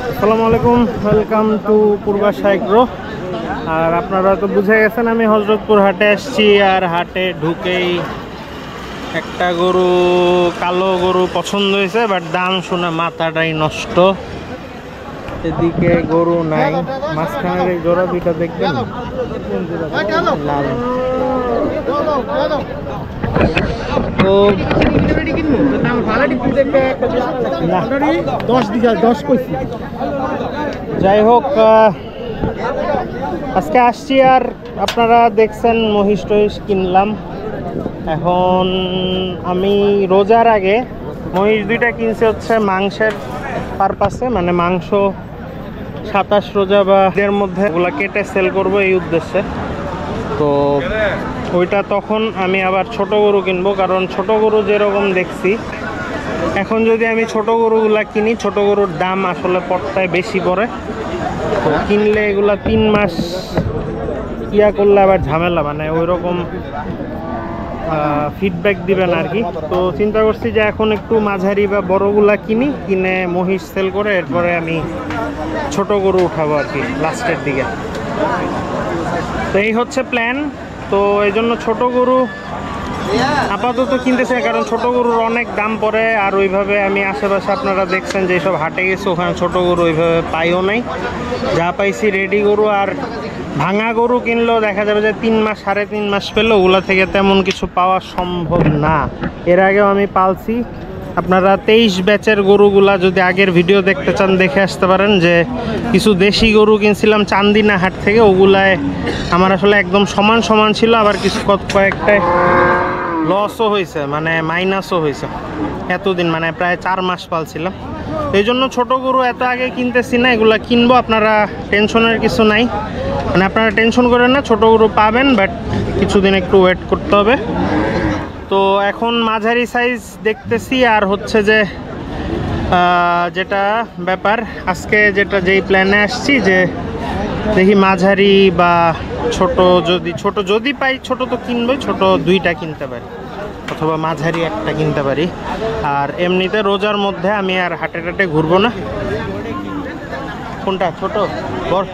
আসসালামু আলাইকুম, welcome to Purbasha agro. আর আপনারা তো বুঝে গেছেন আমি হজরতপুর হাটে আসছি। আর হাটে ঢুকেই একটা গরু, কালো গরু পছন্দ হয়েছে, বাট দাম শুনে মাথাটাই নষ্ট। এদিকে গরু নাই, মাঝখানের এই জোড়া দুইটা দেখবেন লাল। তো যাই হোক, আজকে আসছি। আর আপনারা দেখছেন মহিষ টহিষ কিনলাম। এখন আমি রোজার আগে মহিষ দুইটা কিনছি হচ্ছে মাংসের পারপাসে, মানে মাংস 27 রোজা বা এর মধ্যে ওগুলা কেটে সেল করব এই উদ্দেশ্যে। তো ওইটা তখন আমি আবার ছোট গরু কিনবো, কারণ ছোট গরু যেরকম দেখছি এখন যদি আমি ছোট গরুগুলা কিনি, ছোট গরুর দাম আসলে পড়তায় বেশি পড়ে। তো কিনলে এগুলা 3 মাস ইয়া করলে আবার ঝামেলা, মানে ওই রকম ফিডব্যাক দিবেন আর কি। তো চিন্তা করছি যে এখন একটু মাঝারি বা বড়গুলা কিনে মহিষ সেল করে এরপরে আমি ছোট গরু উঠাবো আর কি লাস্টের দিকে। তো এই হচ্ছে প্ল্যান। তো এই জন্য ছোট গরু আপাতত কিনতে চাই, কারণ ছোট গরুর অনেক দাম পড়ে। আর ওইভাবে আমি আশেপাশে আপনারা দেখছেন যে সব হাটে গেছে, ওখানে ছোট গরু ওইভাবে পাইও নাই। যা পাইছি রেডি গরু। আর ভাঙা গরু কিনলেও দেখা যাবে যে 3 মাস 3.5 মাস পেলে ওগুলা থেকে তেমন কিছু পাওয়া সম্ভব না। এর আগেও আমি পালছি। আপনারা 23 ব্যাচের গরুগুলা যদি আগের ভিডিও দেখতে চান দেখে আসতে পারেন, যে কিছু দেশি গরু কিনছিলাম চান্দিনা হাট থেকে। ওগুলায় আমার আসলে একদম সমান সমান ছিল, আবার কিছু কয়েকটায় লসও হয়েছে, মানে মাইনাসও হয়েছে। এতদিন মানে প্রায় 4 মাস পালছিলাম। এই জন্য ছোটো গরু এত আগে কিনতেছি না, এগুলা কিনবো। আপনারা টেনশনের কিছু নাই, মানে আপনারা টেনশন করেন না, ছোটো গরু পাবেন, বাট কিছুদিন একটু ওয়েট করতে হবে। তো এখন মাঝারি সাইজ দেখতেছি। আর হচ্ছে যে যেটা ব্যাপার আজকে যেই প্ল্যানে আসছি, যে দেখি মাঝারি বা ছোট যদি পাই, ছোট তো কিনবই, ছোট 2টা কিনতে পারি অথবা মাঝারি একটা কিনতে পারি। আর এমনিতে রোজার মধ্যে আমি আর হাটে টাটে ঘুরবো না। কোনটা ছোট বড়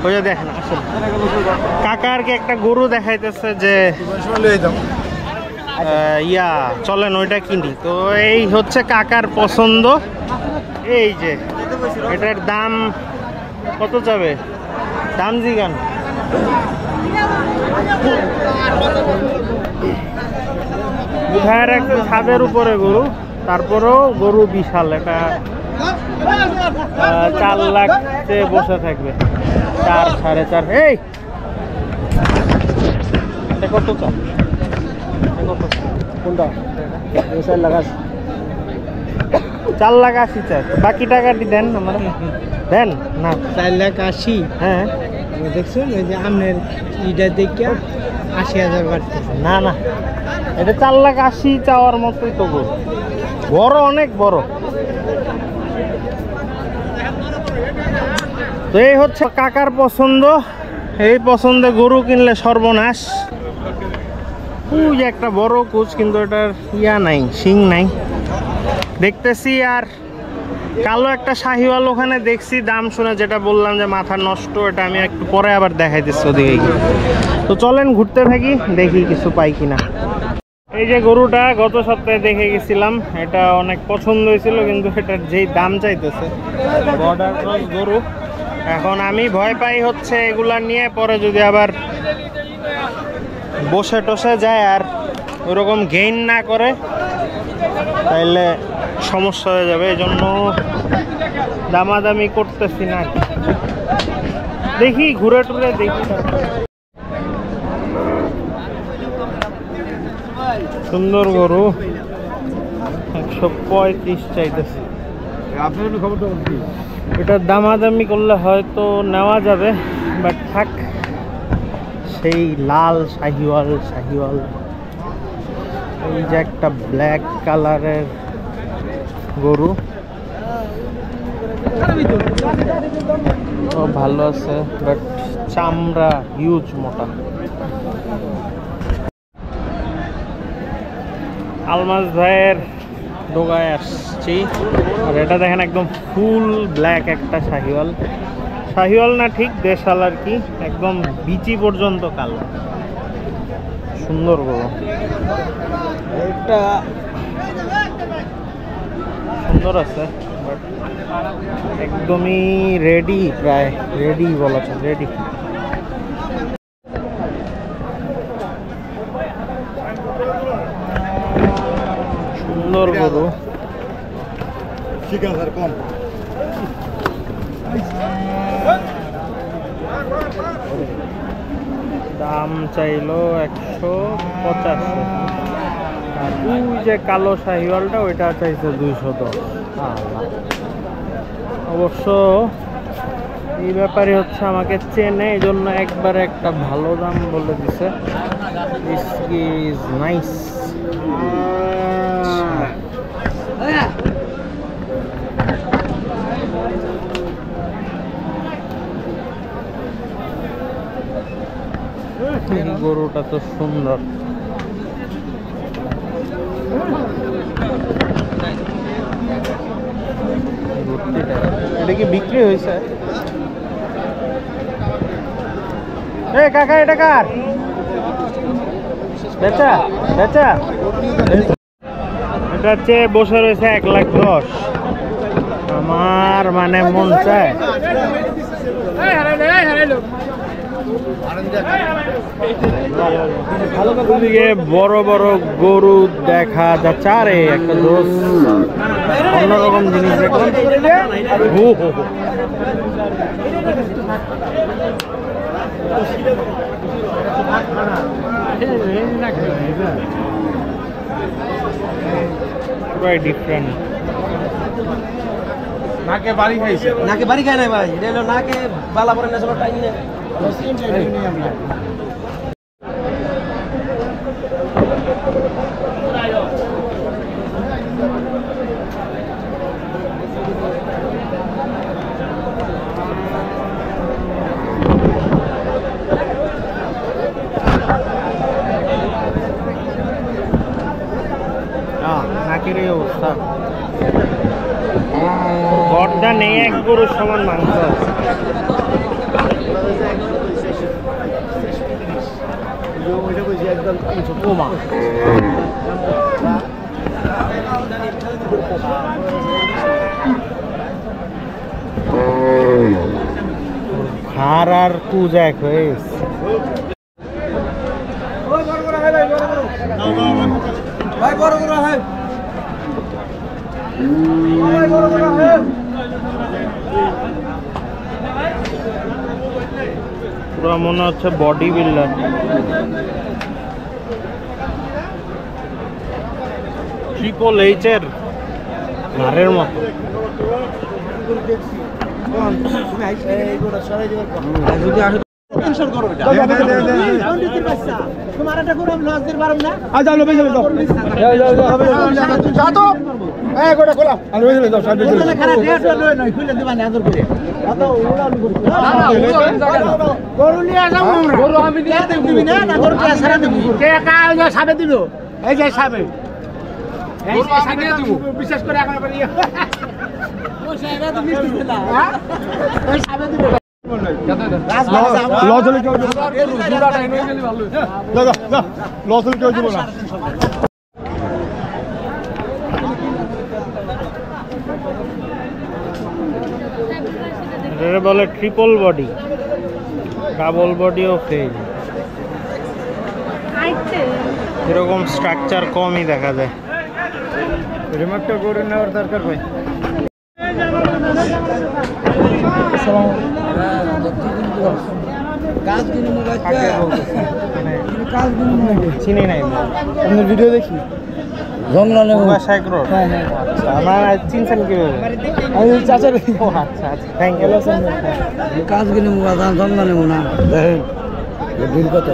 হয়ে দেখেন। আসলে কাকারকে একটা গরু দেখাইতেছে যে চলেন ওইটা কিনি। তো এই হচ্ছে কাকার পছন্দ। এই যে এটার দাম কত যাবে, দাম জিগান। উঠায় রাখছে ছাদের উপরে গরু, তারপরেও গরু বিশাল। এটা 4 লাখ বসে থাকবে, 4 4.5। এই কত চাল, কোনটা 4 লাখ 80 চাই। বাকি টাকাটি দেন, আমার দেন না। 4 লাখ 80। হ্যাঁ দেখছেন ওই যে আমনের ইটা দেখে 80,000 বাড়তেছে। না না, এটা 4 লাখ 80 চাওয়ার মতোই তো গরু, বড়, অনেক বড়। তো এই হচ্ছে কাকার পছন্দ। এই পছন্দে গরু কিনলে সর্বনাশ। ওই যে একটা বড় কুচ, কিন্তু এটার নাই, শিং নাই দেখতেছি। আর কালো একটা শাহিওয়াল ওখানে দেখছি, দাম শুনে যেটা বললাম যে মাথা নষ্ট, এটা আমি একটু পরে আবার দেখাইতেছি ওদিকে গিয়ে। তো চলেন ঘুরতে থাকি, দেখি কিছু পাই কিনা। এই যে গরুটা গত সপ্তাহে দেখে গেছিলাম, এটা অনেক পছন্দ হয়েছিল, কিন্তু এটার যেই দাম চাইতেছে, বর্ডার ক্রস গরু। এখন আমি ভয় পাই হচ্ছে এগুলা নিয়ে পরে যদি আবার বসে টসে যায় আর ওরকম গেইন না করে, তাইলে সমস্যা হয়ে যাবে। এই জন্য দামাদামি করতেছি না, দেখি ঘুরে টুরে দেখি। সুন্দর গরু, 135 চাইতেছে। এটার দামাদামি করলে হয়তো নেওয়া যাবে, বাট থাক। সেই লাল শাহিওয়াল, এই যে একটা ব্ল্যাক কালারের গরু, ভালো আছে, বাট চামড়া হিউজ মোটা। আলমাজ ভাইয়ের ডোগায় আসছি। আর এটা দেখেন একদম ফুল ব্ল্যাক একটা শাহিওয়াল, শাহিওয়াল না ঠিক দেশাল আর কি, একদম বিচি পর্যন্ত কালো, সুন্দর গরু। এটা সুন্দর আছে বাট একদমই রেডি, প্রায় রেডি বলা যায়, রেডি। সুন্দর গরু। দাম চাইলো 185, আর ওই যে কালো শাহিওয়ালটা ওইটা চাইছে 210। অবশ্য এই ব্যাপারে হচ্ছে আমাকে চেনে, এই জন্য একবারে একটা ভালো দাম বলে দিছে। This is nice. গরুটা তো সুন্দর। এটা কি বিক্রি হয়েছে? কাকা এটা কার? বেচা বেচা। এটা হচ্ছে বসে রয়েছে 1,10,000। আমার মানে মন চায় বড় বড় গরু দেখা যাচ্ছে। আরে একটা দোষ অন্যরকম জিনিস দেখলাম। পুরাই ডিফারেন্ট। নাকে বাড়ি খাইছে, নাকে বাড়ি খায় নাই ভাই, এটা হলো নাকে বালা পরে না, চলো টাইম নেই। নাকের এই অবস্থা, গড়টা নেই, এক গরুর সমান মাংস আছে। হার আর পূজা এক হয়েছে। ভাই বড় বড় হয়, পুরো মনে হচ্ছে বডি বিল্ডার। ট্রিপল এইচ এর ঘাড়ের মতো। বিশ্বাস করে বলে ট্রিপল বডি, ডাবল বডিও ফেল, এরকম স্ট্রাকচার কমই দেখা যায়। রিমোটটা করে নেওয়ার দরকার ভাই। চিনি নাই, আপনার ভিডিও দেখি জঙ্গলে আমার চিনছেন কিভাবে? আমি চাচার। আচ্ছা আচ্ছা, থ্যাংক ইউ। কাজ কিনে দাম জঙ্গল নেবো না, ঢিল কত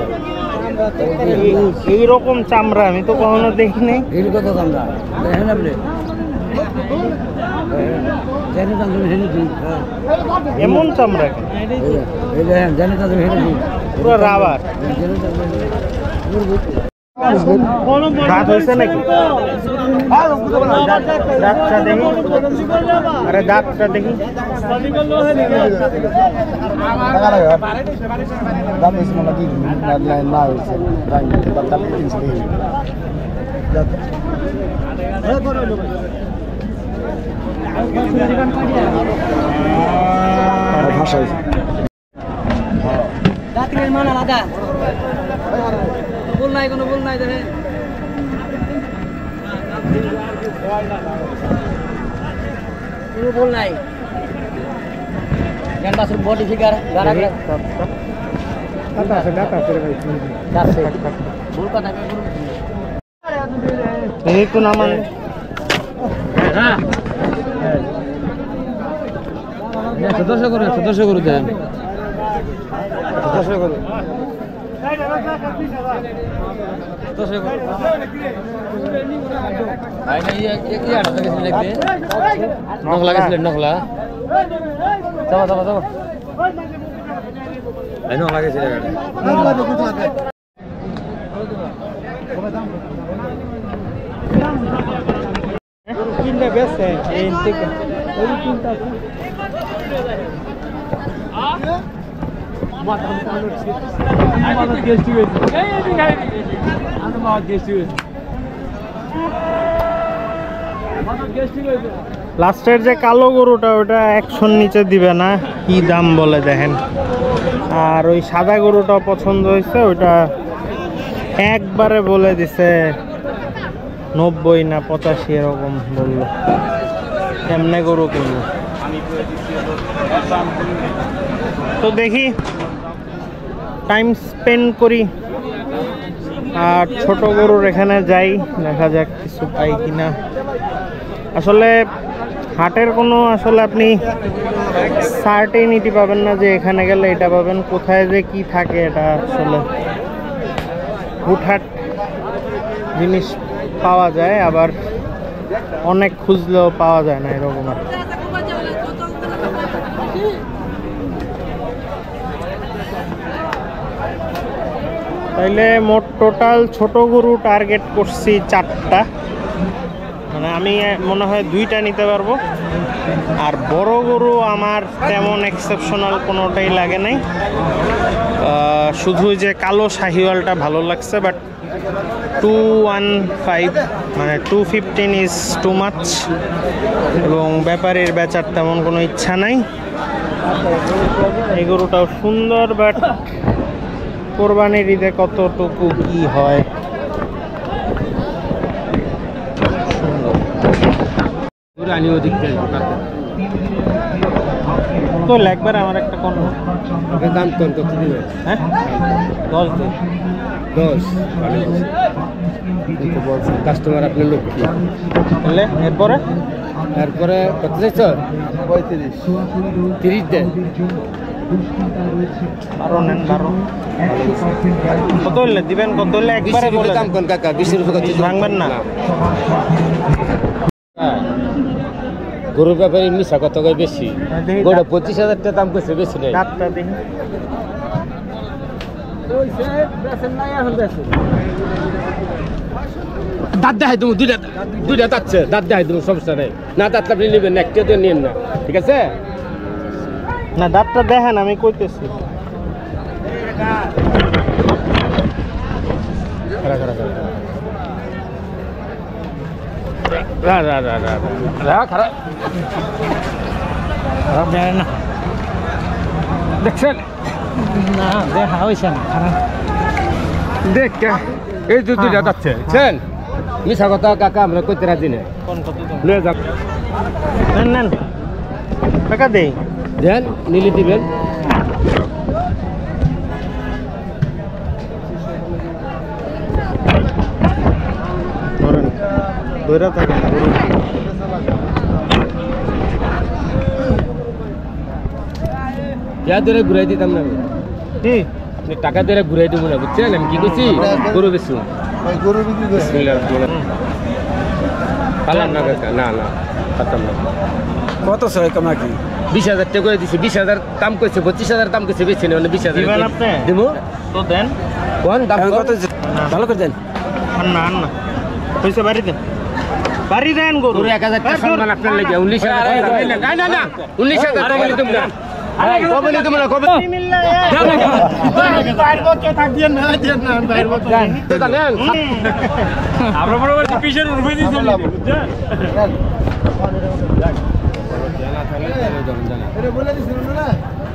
এইরকম চামড়া আমি তো কখনো দেখি নাই। ঢিল কত চামড়া দেখেন আপনি? এমন চামড়া জানি পুরো রাবার। দাঁত হয়েছে নাকি? দাঁতটা দেখি, আরে দাঁতটা দেখি। রাত্রের মান আলাদা বল নাই কোনো বল নাই দেখে কোনো বল নাই কেন বাসুর বডি ফিগার গারা গারা দাঁত বল কথা এই তো নামান হ্যাঁ 1700 করে 1700 করে দেন 1700 করে 1700 করে আই না কি আটা গেছিল লাগবে নখলা গেছিল নখলা যাবা যাবা যাবা আই নখলা গেছিল গাড়ি কিনতে বেছে এই থেকে ওই কিনতে আছে লাস্টের যে কালো গরুটা ওটা 100 নিচে দিবে না, কি দাম বলে দেখেন। আর ওই সাদা গরুটা পছন্দ হয়েছে, ওইটা একবারে বলে দিছে 90 না 85 এরকম বললো। কেমনে গরু কিনবো তো দেখি, টাইম স্পেন্ড করি আর ছোট গরুর এখানে যাই, দেখা যাক কিছু পাই কিনা। আসলে হাটের কোনো আসলে আপনি সার্টেনিটি পাবেন না যে এখানে গেলে এটা পাবেন, কোথায় যে কি থাকে এটা আসলে হুটহাট জিনিস পাওয়া যায়, আবার অনেক খুঁজলেও পাওয়া যায় না এরকম আর। তাইলে মোট টোটাল ছোট গরু টার্গেট করছি 4টা, মানে আমি মনে হয় 2টা নিতে পারবো। আর বড় গরু আমার তেমন এক্সেপশনাল কোনোটাই লাগে নাই, শুধু যে কালো শাহিওয়ালটা ভালো লাগছে, বাট 215 মানে 215 ইজ টু মাচ, এবং ব্যাপারীর বেচার তেমন কোনো ইচ্ছা নাই। এই গরুটাও সুন্দর, বাট কোরবানির ঈদে কতটুকু কি হয়। তো একবার আমার একটা কোন দাম কোন কত দিবে? হ্যাঁ 10 দিন 10 বলছেন কাস্টমার আপনার লোক কি বললে। এরপরে কত চাইছো? 30 দেন 12 নেন 12 কত হইলে দিবেন? কত হইলে একবারে বলে দাম কোন কাকা? 20 টাকা কত ভাঙবেন না? গরুর ব্যাপারে মিশা কত কয় বেশি, গোটা 25,000 টাকা দাম কইছে, বেশি নাই। দাঁতটা দেখি, দাঁত দেখাই তুমি দুইটা দাঁতছে, দাঁত দেখাই তুমি, সমস্যা নেই। না দাঁত আপনি নেবেন, একটা তো নিন না, ঠিক আছে? না দাঁতটা দেখেন, আমি কইতেছি। দেখছেন না দেখা হইছে না খারাপ দেখ এই দুইটা যাচ্ছে, বুঝছেন? মিশা কথা কাকা আমরা কইতে রাজি না। কোন কত দাম? লয়ে যাক, নেন নেন, টাকা দেই। দেন নিলে দিবেন। ধরেন ধরে থাকেন। ইয়া ধরে ঘুরাই দিতাম না আমি। কি আপনি টাকা ধরে ঘুরাই দেবো না, বুঝছেন? আমি কি করছি? গরু বেশি গরু বিক্রি করছে পারলাম না কাকা, না না পারতাম না। কত ছয় কমা কি 20,000 টাকা করে দিছি, 20,000 দাম কইছে, 25,000 দাম কইছে, বেশি না, 20,000 দিবেন আপনি? দেবো। তো দেন। কোন দাম কত ভালো করে দেন আন্না আন্না হয়েছে বাড়ি দেন, বাড়ি দেন গরু। 1000 টাকা সম্মান আপনার লাগে 19000 না না না 19000 কবে নিতে তোমরা কবে নিতে তোমরা কবে বাইর বকে থাক দিয়ে না দিয়ে না বাইর বকে আমরা বরাবর পিছের উঠে দিছি বুঝছেন এটা বলে দিছিল না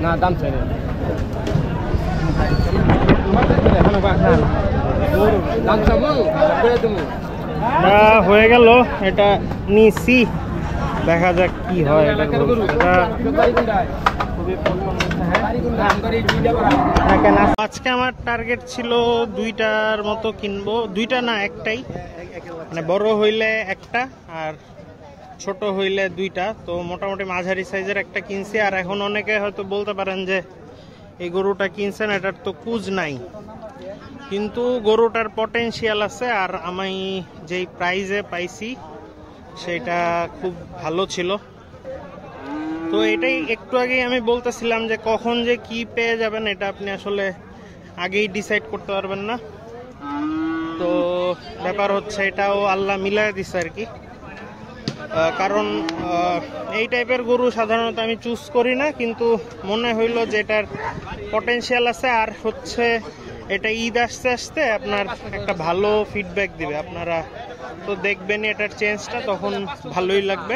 না দাম চাই না দাম চাবো করে তুমি হয়ে গেল, এটা নিছি, দেখা যাক কি হয়। এটা আজকে আমার টার্গেট ছিল 2টার মতো কিনবো, 2টা না একটাই, মানে বড় হইলে একটা আর ছোট হইলে 2টা। তো মোটামুটি মাঝারি সাইজের একটা কিনছি। আর এখন অনেকে হয়তো বলতে পারেন যে এই গরুটা কিনছেন এটার তো কুজ নাই, কিন্তু গরুটার পটেনশিয়াল আছে। আর আমি যেই প্রাইজে পাইছি সেটা খুব ভালো ছিল। তো এটাই একটু আগেই আমি বলতেছিলাম যে কখন যে কি পেয়ে যাবেন এটা আপনি আসলে আগেই ডিসাইড করতে পারবেন না। তো ব্যাপার হচ্ছে এটাও আল্লাহ মিলাই দিছে আর কি। কারণ এই টাইপের গরু সাধারণত আমি চুজ করি না, কিন্তু মনে হইলো যে এটার পটেনশিয়াল আছে। আর হচ্ছে এটা ঈদ আসতে আসতে আপনার একটা ভালো ফিডব্যাক দিবে, আপনারা তো দেখবেন এটার চেঞ্জটা, তখন ভালোই লাগবে।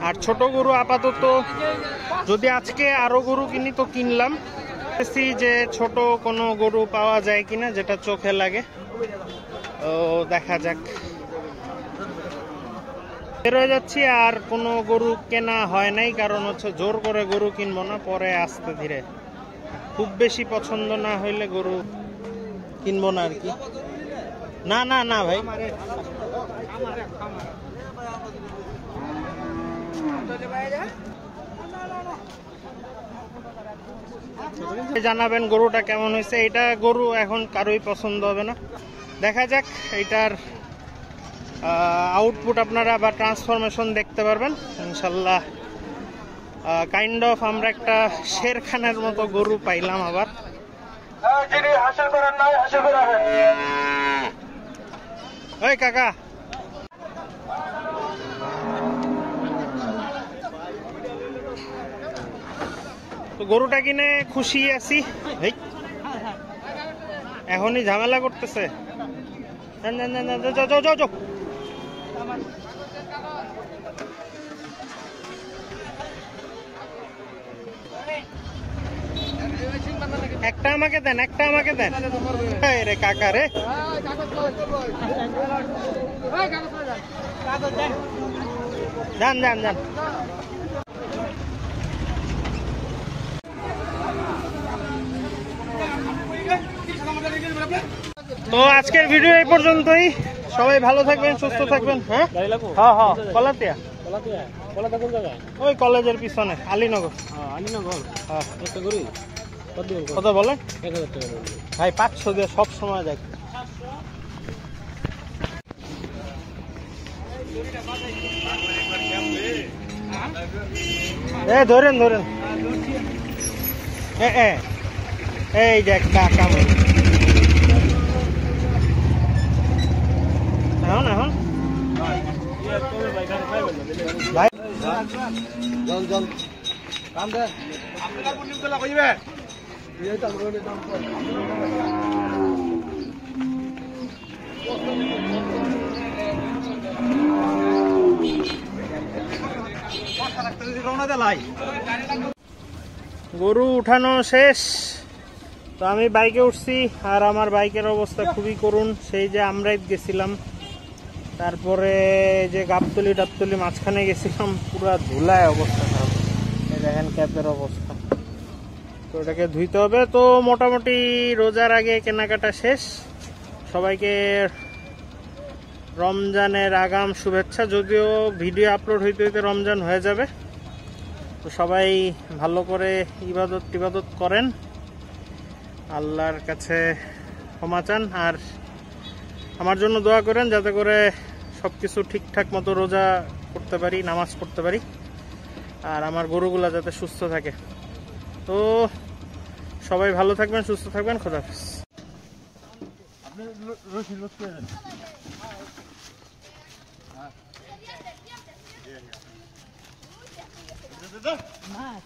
আর ছোট গরু আপাতত যদি আজকে আরো গরু কিনি তো কিনলাম, যে ছোট কোনো গরু পাওয়া যায় কিনা যেটা চোখে লাগে। ও দেখা যাক, বের হয়ে যাচ্ছি। আর কোনো গরু কেনা হয় নাই, কারণ হচ্ছে জোর করে গরু কিনবো না, পরে আস্তে ধীরে, খুব বেশি পছন্দ না হইলে গরু কিনবো না আর কি। না না না ভাই, জানাবেন গরুটা কেমন হয়েছে। এটা গরু এখন কারোই পছন্দ হবে না, দেখা যাক। এটার আউটপুট আপনারা বা ট্রান্সফরমেশন দেখতে পারবেন ইনশাল্লাহ। কাইন্ড অফ আমরা একটা শেরখানের মতো গরু পাইলাম আবার। ওই কাকা, তো গরুটা কিনে খুশি আছি। এখনই ঝামেলা করতেছে। যাও যাও যাও, একটা আমাকে দেন, একটা আমাকে দেন। রে কাকা রে, যান যান যান। তো আজকের ভিডিও এই পর্যন্তই। সবাই ভালো থাকবেন, সুস্থ থাকবেন। হ্যাঁ হ্যাঁ হ্যাঁ, কলাতিয়া ওই কলেজের পিছনে আলীনগর। হ্যাঁ, কত বলেন ভাই? 500 দিয়ে সব সময় দেখ। ধরেন ধরেন, এই দেখ কাকা এখন এখন ভাই গরু উঠানো শেষ। তো আমি বাইকে উঠছি, আর আমার বাইকের অবস্থা খুবই করুণ। সেই যে আমরাইত গেছিলাম, তারপরে যে গাবতলি টাবতলি মাঝখানে গেছিলাম, পুরা ধুলায় অবস্থা খারাপ। দেখেন ক্যাপের অবস্থা, তো এটাকে ধুইতে হবে। তো মোটামুটি রোজার আগে কেনাকাটা শেষ। সবাইকে রমজানের আগাম শুভেচ্ছা। যদিও ভিডিও আপলোড হইতে হইতে রমজান হয়ে যাবে। তো সবাই ভালো করে ইবাদত করেন, আল্লাহর কাছে ক্ষমা চান, আর আমার জন্য দোয়া করেন যাতে করে সবকিছু ঠিকঠাক মতো রোজা করতে পারি, নামাজ পড়তে পারি, আর আমার গরুগুলা যাতে সুস্থ থাকে। তো সবাই ভালো থাকবেন, সুস্থ থাকবেন, খোদা হাফেজ। রশি লোক করে দেন মাছ